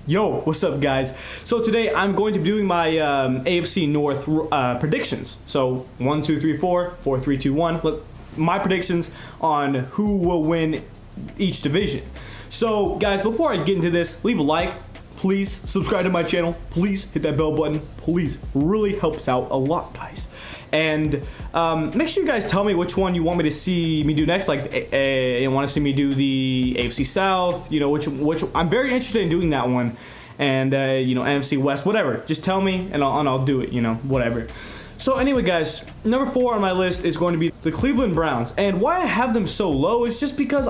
Yo, what's up, guys? So today I'm going to be doing my AFC North predictions. So 1, 2, 3, 4, 4, 3, 2, 1. My predictions on who will win each division. So guys, before I get into this, leave a like. Please subscribe to my channel. Please hit that bell button. Please, really helps out a lot, guys. And make sure you guys tell me which one you want me to see me do next. Like, you want to see me do the AFC South? You know, which I'm very interested in doing that one. And you know, NFC West, whatever. Just tell me, and I'll do it. You know, whatever. So anyway, guys, number 4 on my list is going to be the Cleveland Browns. And why I have them so low is just because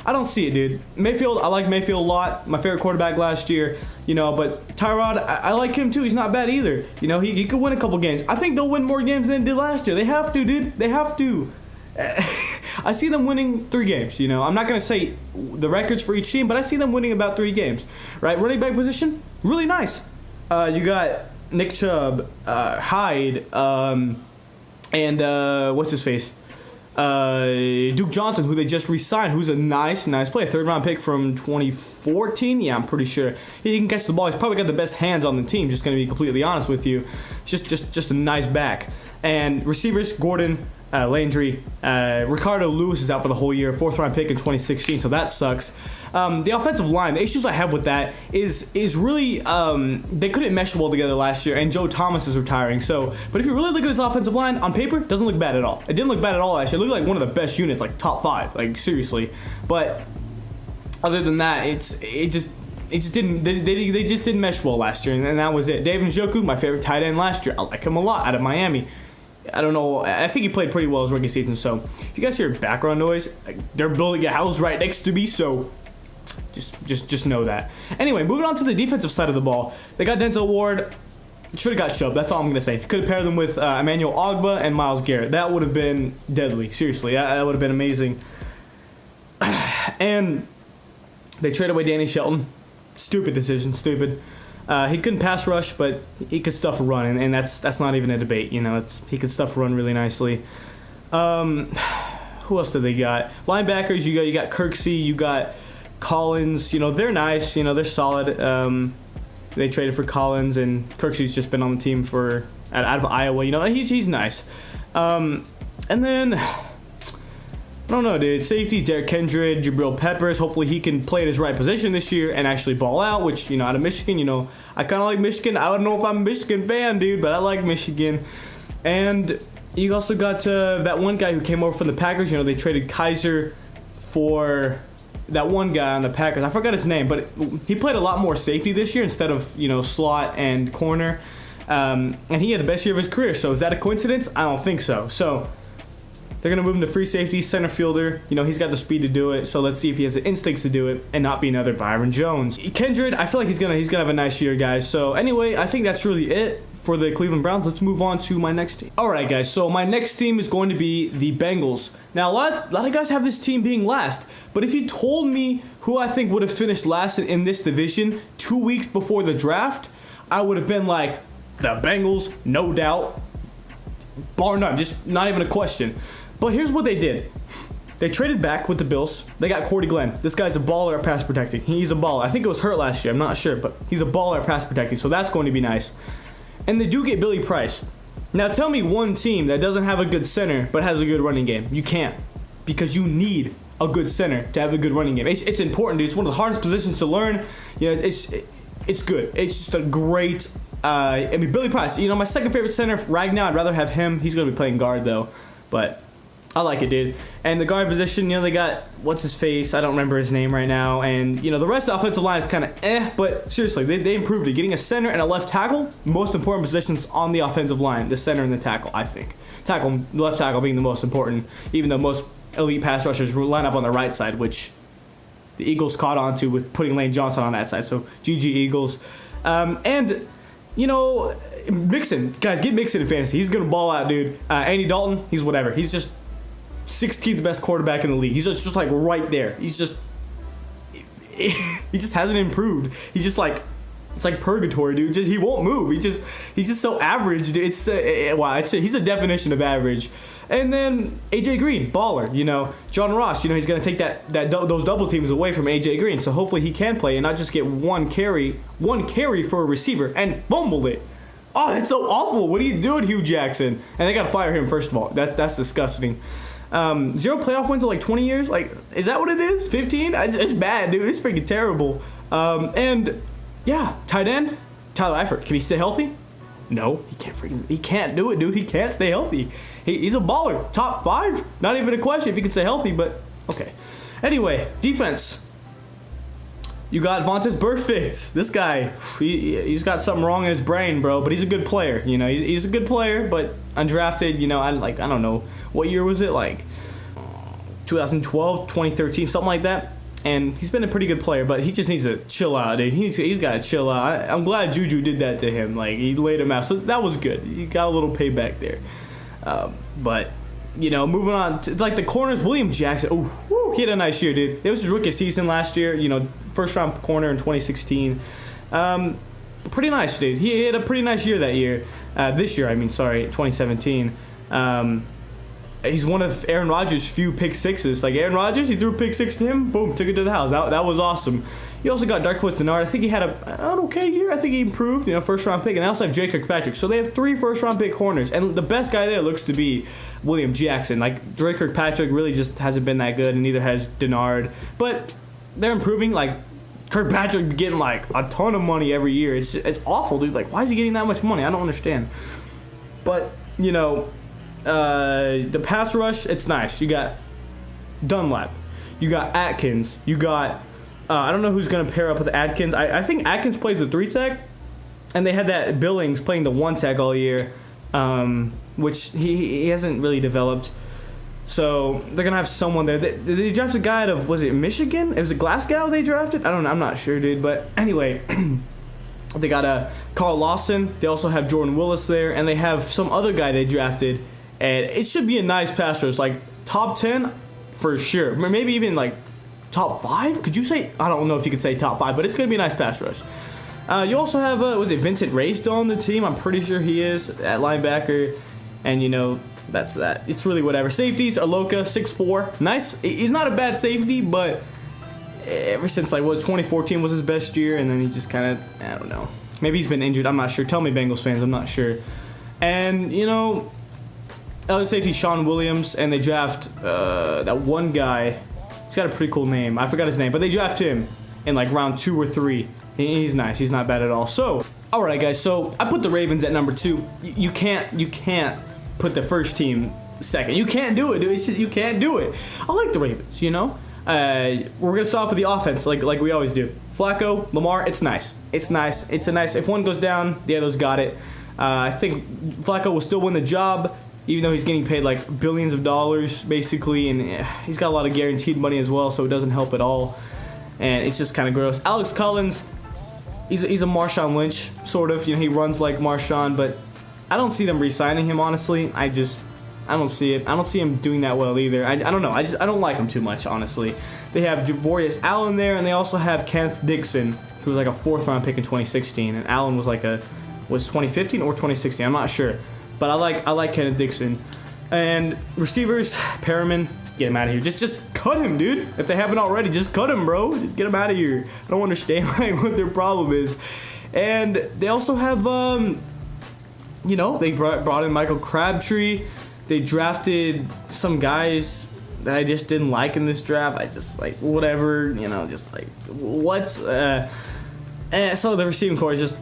I don't see it, dude. Mayfield, I like Mayfield a lot. My favorite quarterback last year, you know. But Tyrod, I like him too. He's not bad either. You know, he could win a couple games. I think they'll win more games than they did last year. They have to, dude. They have to. I see them winning 3 games. You know, I'm not gonna say the records for each team, but I see them winning about 3 games. Right, running back position, really nice. You got Nick Chubb, Hyde, and what's his face? Duke Johnson, who they just re-signed, who's a nice player, 3rd-round pick from 2014. Yeah, I'm pretty sure he can catch the ball. He's probably got the best hands on the team. Just gonna be completely honest with you. Just a nice back. And receivers, Gordon, Landry, Ricardo Lewis is out for the whole year, 4th-round pick in 2016, so that sucks. The offensive line, the issues I have with that is really they couldn't mesh well together last year, and Joe Thomas is retiring. So, but if you really look at this offensive line on paper, it doesn't look bad at all. It didn't look bad at all last year. It looked like one of the best units, like top 5, like seriously. But other than that, they just didn't mesh well last year, and that was it. David Njoku, my favorite tight end last year. I like him a lot out of Miami. I don't know. I think he played pretty well his rookie season. So if you guys hear background noise, they're building a house right next to me. So just know that. Anyway, moving on to the defensive side of the ball, they got Denzel Ward. Should have got Chubb. That's all I'm gonna say. Could have paired them with Emmanuel Ogbah and Myles Garrett. That would have been deadly. Seriously, that would have been amazing. And they traded away Danny Shelton. Stupid decision. Stupid. He couldn't pass rush, but he could stuff a run, and that's not even a debate. You know, he could stuff a run really nicely. Who else do they got? Linebackers, you got Kirksey, you got Collins. You know, they're nice. You know, they're solid. They traded for Collins, and Kirksey's just been on the team out of Iowa. You know, he's nice. And then I don't know, dude. Safety, Derek Kendrick, Jabril Peppers. Hopefully he can play in his right position this year and actually ball out, which, you know, out of Michigan, you know, I kind of like Michigan. I don't know if I'm a Michigan fan, dude, but I like Michigan. And you also got that one guy who came over from the Packers. You know, they traded Kaiser for that one guy on the Packers. I forgot his name, but he played a lot more safety this year instead of, you know, slot and corner. And he had the best year of his career. So is that a coincidence? I don't think so. So they're going to move him to free safety, center fielder. You know, he's got the speed to do it, so let's see if he has the instincts to do it and not be another Byron Jones. Kendrick, I feel like he's gonna have a nice year, guys. So anyway, I think that's really it for the Cleveland Browns. Let's move on to my next team. All right, guys, so my next team is going to be the Bengals. Now, a lot of guys have this team being last, but if you told me who I think would have finished last in this division 2 weeks before the draft, I would have been like, the Bengals, no doubt, bar none, just not even a question. But here's what they did. They traded back with the Bills. They got Cordy Glenn. This guy's a baller at pass protecting. He's a baller. I think it was hurt last year. I'm not sure, but he's a baller at pass protecting, so that's going to be nice. And they do get Billy Price. Now tell me one team that doesn't have a good center but has a good running game. You can't, because you need a good center to have a good running game. It's important, dude. It's one of the hardest positions to learn. You know, it's good. It's just a great. I mean, Billy Price. You know, my second favorite center right now. I'd rather have him. He's going to be playing guard though, but I like it, dude. And the guard position, you know, they got, what's his face? I don't remember his name right now. And, you know, the rest of the offensive line is kind of but seriously, they improved it. Getting a center and a left tackle, most important positions on the offensive line, the center and the tackle, I think. Left tackle being the most important, even though most elite pass rushers line up on the right side, which the Eagles caught on to with putting Lane Johnson on that side. So, GG Eagles. And, you know, Mixon. Guys, get Mixon in fantasy. He's going to ball out, dude. Andy Dalton, he's whatever. He's just 16th best quarterback in the league. He's just like right there. He just hasn't improved. He's just like It's like purgatory, dude. He won't move. He's just so average, dude. He's the definition of average. And then AJ Green, baller. John Ross. He's gonna take those double teams away from AJ Green. So hopefully he can play and not just get one carry for a receiver and fumble it. Oh, that's so awful. What are you doing, Hugh Jackson? And they gotta fire him first of all. That's disgusting. 0 playoff wins in like 20 years. Like, is that what it is? 15? It's bad, dude. It's freaking terrible. And yeah, tight end Tyler Eifert. Can he stay healthy? No, he can't do it, dude. He can't stay healthy. He's a baller. Top 5. Not even a question if he can stay healthy, but okay. Anyway, defense. You got Vontaze Burfict. This guy, he's got something wrong in his brain, bro. But he's a good player. He's a good player, but undrafted. I don't know what year was it, like 2012, 2013, something like that. And he's been a pretty good player, but he just needs to chill out, dude. He's got to chill out. I'm glad Juju did that to him. Like, he laid him out, so that was good. He got a little payback there. But moving on to, like, the corners, William Jackson. He had a nice year, dude. It was his rookie season last year. First round corner in 2016. Pretty nice, dude. He had a pretty nice year that year. This year, 2017. He's one of Aaron Rodgers' few pick sixes. Like, Aaron Rodgers, he threw a pick six to him, boom, took it to the house. That was awesome. You also got Darqueze Dennard. I think he had an okay year. I think he improved, first round pick. And they also have J. Kirkpatrick. So they have 3 first round pick corners. And the best guy there looks to be William Jackson. Like, J. Kirkpatrick really just hasn't been that good, and neither has Dennard. But they're improving. Like, Kirkpatrick getting like a ton of money every year. It's awful, dude. Like, why is he getting that much money? I don't understand. But, the pass rush, it's nice. You got Dunlap. You got Atkins. You got, I don't know who's going to pair up with Atkins. I think Atkins plays the 3-tech, and they had that Billings playing the 1-tech all year, which he hasn't really developed. So they're going to have someone there. They drafted a guy out of, was it Michigan? It was a Glasgow they drafted? I don't know. I'm not sure, dude. But anyway, they got Carl Lawson. They also have Jordan Willis there, and they have some other guy they drafted. And it should be a nice pass rush, like top 10 for sure. Maybe even like top 5? Could you say? I don't know if you could say top 5, but it's going to be a nice pass rush. You also have, was it Vincent Ray still on the team? I'm pretty sure he is at linebacker. And, that's that. It's really whatever. Safeties, Aloka, 6'4". Nice. He's not a bad safety, but ever since, 2014 was his best year, and then he just kind of, I don't know. Maybe he's been injured. I'm not sure. Tell me, Bengals fans. I'm not sure. And, other safety, Sean Williams, and they draft that one guy. He's got a pretty cool name. I forgot his name, but they draft him in round 2 or 3. He's nice. He's not bad at all. So, all right, guys. So I put the Ravens at number 2. You can't put the first team second. You can't do it, dude. It's just, you can't do it. I like the Ravens. We're gonna start off with the offense, like we always do. Flacco, Lamar. It's nice. It's nice. It's a nice. If one goes down, the others got it. I think Flacco will still win the job, even though he's getting paid billions of dollars, basically, and he's got a lot of guaranteed money as well, so it doesn't help at all. And it's just kind of gross. Alex Collins, he's a Marshawn Lynch, sort of. He runs like Marshawn, but I don't see them re-signing him, honestly. I don't see it. I don't see him doing that well either. I don't know. I don't like him too much, honestly. They have Javorius Allen there, and they also have Kenneth Dixon, who was a 4th-round pick in 2016, and Allen was was 2015 or 2016. I'm not sure. But I like Kenneth Dixon. And receivers, Perriman, get him out of here. Just cut him, dude. If they haven't already, just cut him, bro. Just get him out of here. I don't understand what their problem is. And they also have, they brought in Michael Crabtree. They drafted some guys that I just didn't like in this draft. I just whatever, what? And so the receiving core is just.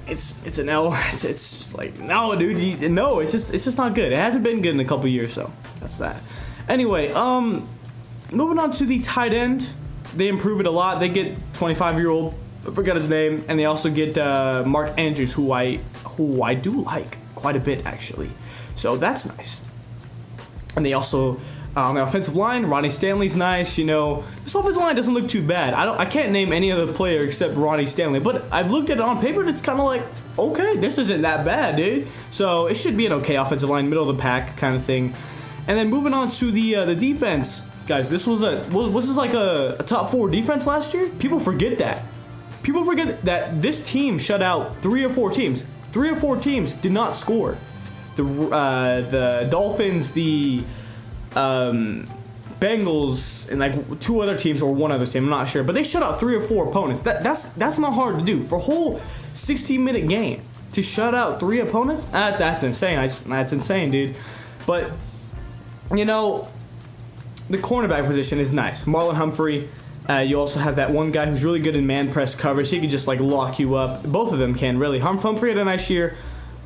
It's an L. It's just no, dude. No, it's just not good. It hasn't been good in a couple years, so that's that. Anyway, moving on to the tight end, they improve it a lot. They get 25-year-old, I forgot his name, and they also get Mark Andrews, who I do like quite a bit actually. So that's nice. And they also. On the offensive line, Ronnie Stanley's nice. This offensive line doesn't look too bad. I can't name any other player except Ronnie Stanley, but I've looked at it on paper and it's kind of okay, this isn't that bad, dude. So it should be an okay offensive line, middle of the pack kind of thing. And then moving on to the defense, guys. This was this a top 4 defense last year? People forget that. People forget that this team shut out 3 or 4 teams. 3 or 4 teams did not score. The Dolphins, the Bengals, and like 2 other teams or 1 other team, I'm not sure, but they shut out 3 or 4 opponents. That's not hard to do for a whole 60-minute game to shut out 3 opponents. That's insane. That's insane, dude. But you know, the cornerback position is nice. Marlon Humphrey. You also have that one guy who's really good in man press coverage. He can just like lock you up. Both of them can really. Humphrey had a nice year.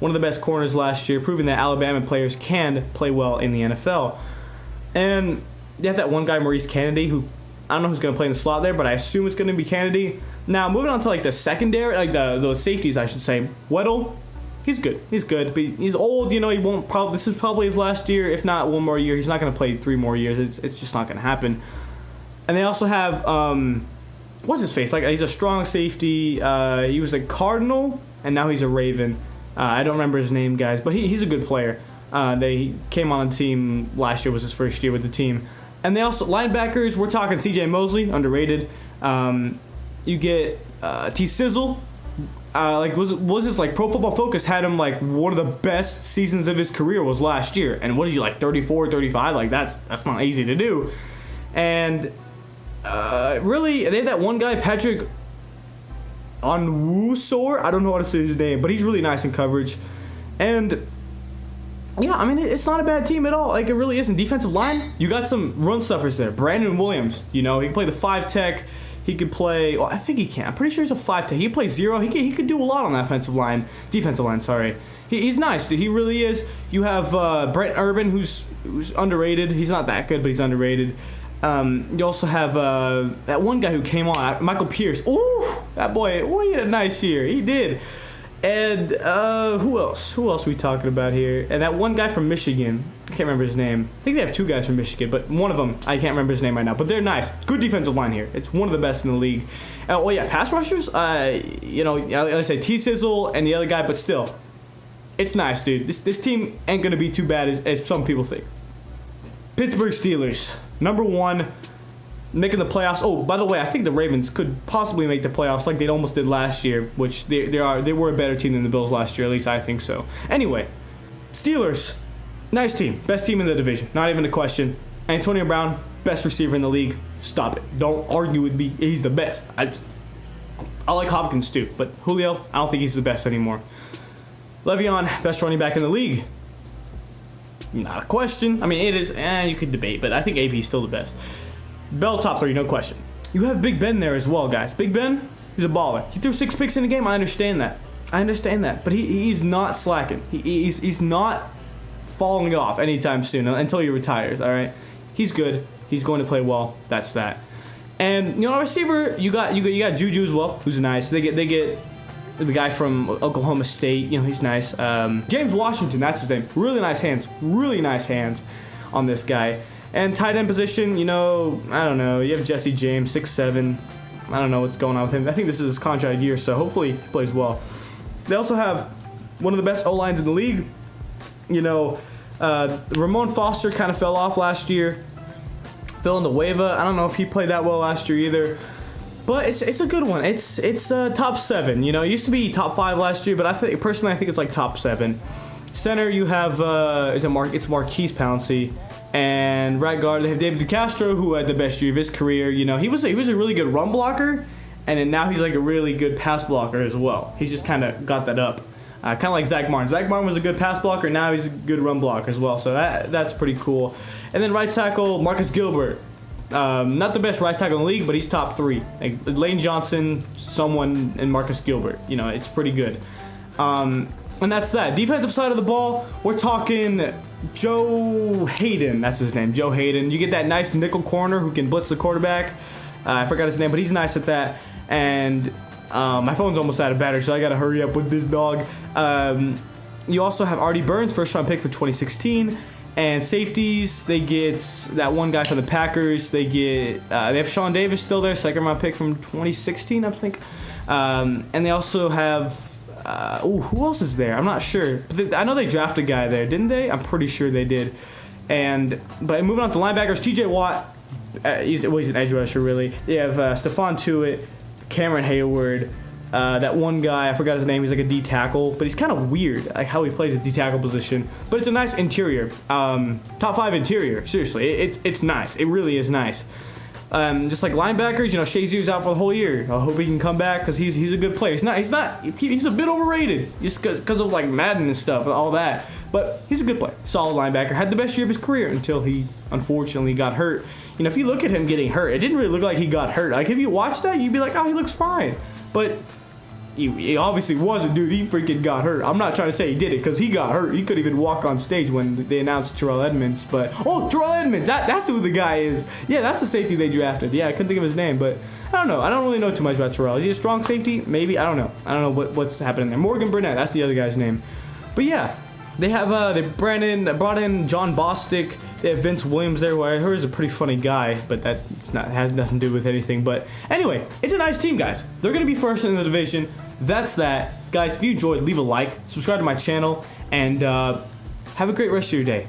One of the best corners last year, proving that Alabama players can play well in the NFL. And you have that one guy, Maurice Kennedy, who I don't know who's going to play in the slot there, but I assume it's going to be Kennedy. Now, moving on to like the secondary, like the safeties, I should say. Weddle, he's good. He's good, but he's old. You know, he won't probably. This is probably his last year, if not 1 more year. He's not going to play 3 more years. It's just not going to happen. And they also have what's his face? Like he's a strong safety. He was a Cardinal, and now he's a Raven. I don't remember his name, guys, but he's a good player. They came on the team last year, was his first year with the team. And they also, linebackers, we're talking C.J. Mosley, underrated. You get T. Sizzle. Was this like Pro Football Focus had him like one of the best seasons of his career was last year. And what is he, like 34, 35? Like that's not easy to do. And really, they have that one guy, Patrick Onwusor. I don't know how to say his name, but he's really nice in coverage. And yeah, I mean, it's not a bad team at all. Like, it really isn't. Defensive line, you got some run stuffers there. Brandon Williams, you know, he can play the 5 tech. He could play, well, I think he can. I'm pretty sure he's a 5 tech. He can play 0. He could do a lot on that defensive line, sorry. He's nice, dude. He really is. You have Brent Urban, who's underrated. He's not that good, but he's underrated. You also have that one guy who came on, Michael Pierce. Ooh, that boy, he had a nice year. He did. And who else? Who else are we talking about here? And that one guy from Michigan. I can't remember his name. I think they have 2 guys from Michigan, but one of them, I can't remember his name right now. But they're nice. Good defensive line here. It's one of the best in the league. Oh yeah, pass rushers. You know, like I say, T Sizzle and the other guy, but still, it's nice, dude. This team ain't gonna be too bad as some people think. Pittsburgh Steelers, number 1. Making the playoffs. Oh, by the way, I think the Ravens could possibly make the playoffs like they almost did last year, which they were a better team than the Bills last year, at least I think so. Anyway, Steelers, nice team. Best team in the division. Not even a question. Antonio Brown, best receiver in the league. Stop it. Don't argue with me. He's the best. I like Hopkins too, but Julio, I don't think he's the best anymore. Le'Veon, best running back in the league. Not a question. I mean, it is, you could debate, but I think AB is still the best. Bell top 3, no question. You have Big Ben there as well, guys. Big Ben, he's a baller. He threw 6 picks in a game. I understand that. But he's not slacking. He's not falling off anytime soon until he retires. All right, he's good. He's going to play well. That's that. And you know, receiver, you got Juju as well, who's nice. They get the guy from Oklahoma State. You know, he's nice. James Washington, that's his name. Really nice hands. Really nice hands on this guy. And tight end position, you know, I don't know. You have Jesse James, 6'7". I don't know what's going on with him. I think this is his contract year, so hopefully he plays well. They also have one of the best O-lines in the league. You know, Ramon Foster kind of fell off last year. Villanueva, I don't know if he played that well last year either. But it's a good one. It's top 7. You know, it used to be top 5 last year, but I think it's like top 7. Center, you have it's Marquise Pouncey. And right guard, they have David DeCastro, who had the best year of his career. You know, he was a really good run blocker, and then now he's like a really good pass blocker as well. He's just kind of got that up, kind of like Zach Martin. Zach Martin was a good pass blocker, now he's a good run blocker as well. So that's pretty cool. And then right tackle, Marcus Gilbert. Not the best right tackle in the league, but he's top 3. Like Lane Johnson, someone, and Marcus Gilbert. You know, it's pretty good. And that's that. Defensive side of the ball, we're talking Joe Hayden, that's his name, Joe Hayden. You get that nice nickel corner who can blitz the quarterback. I forgot his name, but he's nice at that. And my phone's almost out of battery, so I gotta hurry up with this dog. You also have Artie Burns, first round pick for 2016. And safeties, they get that one guy from the Packers. They have Sean Davis still there, second round pick from 2016, I think. And they also have who else is there? I'm not sure. But I know they drafted a guy there, didn't they? I'm pretty sure they did. But moving on to linebackers, T.J. Watt, he's an edge rusher, really. They have Stephon Tuitt, Cameron Hayward. That one guy, I forgot his name, he's like a D tackle, but he's kind of weird, like how he plays a D tackle position. But it's a nice interior. Top 5 interior, seriously. It's nice. It really is nice. Just like linebackers, Shazier's out for the whole year. I hope he can come back because he's a good player. He's a bit overrated just because of like Madden and stuff and all that. But he's a good player, solid linebacker. Had the best year of his career until he unfortunately got hurt. If you look at him getting hurt, it didn't really look like he got hurt. Like if you watch that, you'd be like, oh, he looks fine. But he obviously wasn't, dude. He freaking got hurt. I'm not trying to say he did it because he got hurt. He couldn't even walk on stage when they announced Terrell Edmonds. But Terrell Edmonds, that's who the guy is. Yeah, that's the safety they drafted. Yeah, I couldn't think of his name, but I don't know. I don't really know too much about Terrell. Is he a strong safety? Maybe. I don't know. I don't know what's happening there. Morgan Burnett, that's the other guy's name. But yeah, they have they brought in John Bostic. They have Vince Williams there, who I heard is a pretty funny guy, but has nothing to do with anything. But anyway, it's a nice team, guys. They're gonna be first in the division. That's that. Guys, if you enjoyed, leave a like, subscribe to my channel, and have a great rest of your day.